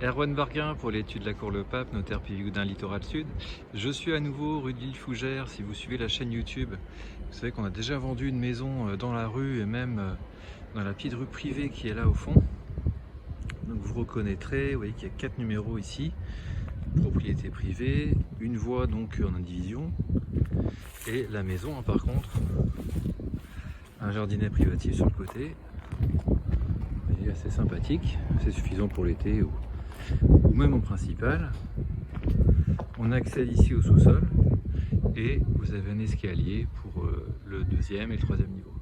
Erwan Barguin pour l'étude de la Cour Le Pape, notaire Pivigoudin Littoral Sud. Je suis à nouveau rue de l'Île-Fougère, si vous suivez la chaîne YouTube. Vous savez qu'on a déjà vendu une maison dans la rue et même dans la petite rue privée qui est là au fond. Donc vous reconnaîtrez, vous voyez qu'il y a 4 numéros ici. Propriété privée, une voie donc en indivision. Et la maison par contre, un jardinet privatif sur le côté. Vous voyez, assez sympathique, c'est suffisant pour l'été ou même en principal. On accède ici au sous-sol et vous avez un escalier pour le deuxième et le troisième niveau.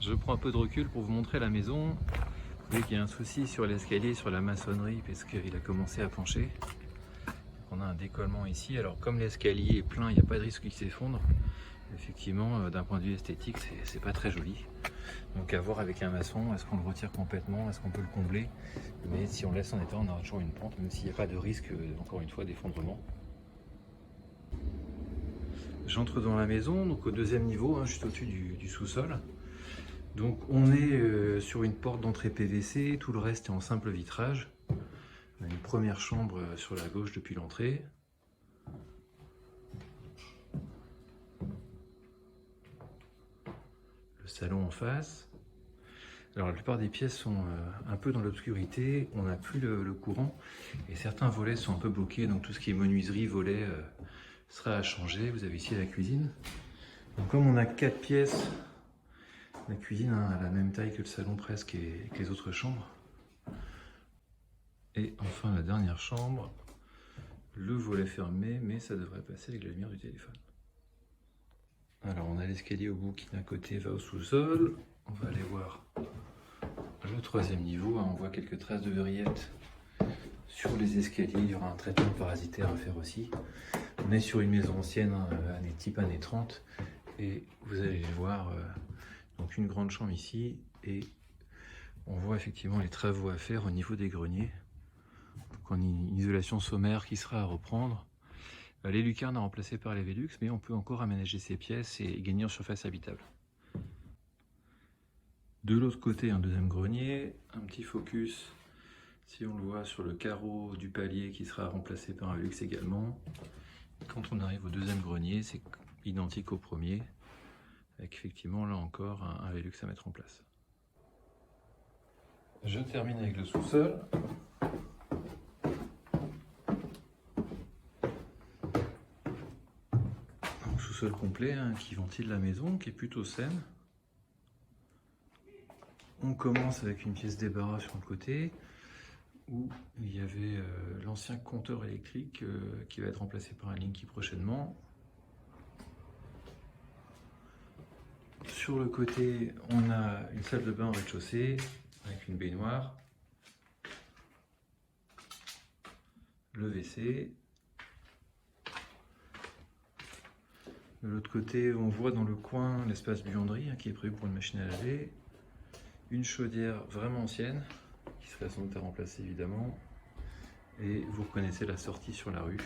Je prends un peu de recul pour vous montrer la maison. Vous voyez qu'il y a un souci sur l'escalier, sur la maçonnerie, parce qu'il a commencé à pencher. On a un décollement ici. Alors comme l'escalier est plein, il n'y a pas de risque qu'il s'effondre. Effectivement, d'un point de vue esthétique, c'est pas très joli. Donc à voir avec un maçon, est-ce qu'on le retire complètement, est-ce qu'on peut le combler. Mais si on laisse en état, on aura toujours une pente, même s'il n'y a pas de risque, encore une fois, d'effondrement. J'entre dans la maison, donc au deuxième niveau, juste au-dessus du sous-sol. Donc on est sur une porte d'entrée PVC, tout le reste est en simple vitrage. On a une première chambre sur la gauche depuis l'entrée. Le salon en face. Alors la plupart des pièces sont un peu dans l'obscurité, on n'a plus le courant et certains volets sont un peu bloqués, donc tout ce qui est menuiserie, volets sera à changer. Vous avez ici la cuisine. Donc comme on a 4 pièces, la cuisine a la même taille que le salon presque et que les autres chambres. Et enfin la dernière chambre, le volet fermé, mais ça devrait passer avec la lumière du téléphone. Alors on a l'escalier au bout qui d'un côté va au sous-sol. On va aller voir le troisième niveau. On voit quelques traces de vrillettes sur les escaliers. Il y aura un traitement parasitaire à faire aussi. On est sur une maison ancienne, type années 30. Et vous allez voir donc une grande chambre ici. Et on voit effectivement les travaux à faire au niveau des greniers. Donc on a une isolation sommaire qui sera à reprendre. Les lucarnes à remplacer par les Velux, mais on peut encore aménager ces pièces et gagner en surface habitable. De l'autre côté, un deuxième grenier, un petit focus, si on le voit, sur le carreau du palier qui sera remplacé par un Velux également. Quand on arrive au deuxième grenier, c'est identique au premier, avec effectivement là encore un Velux à mettre en place. Je termine avec le sous-sol. Sous-sol complet qui ventile la maison, qui est plutôt saine. On commence avec une pièce débarras sur le côté où il y avait l'ancien compteur électrique qui va être remplacé par un Linky prochainement. Sur le côté, on a une salle de bain au rez-de-chaussée avec une baignoire, le WC. De l'autre côté, on voit dans le coin l'espace buanderie qui est prévu pour une machine à laver. Une chaudière vraiment ancienne, qui serait sans doute à remplacer évidemment. Et vous reconnaissez la sortie sur la rue.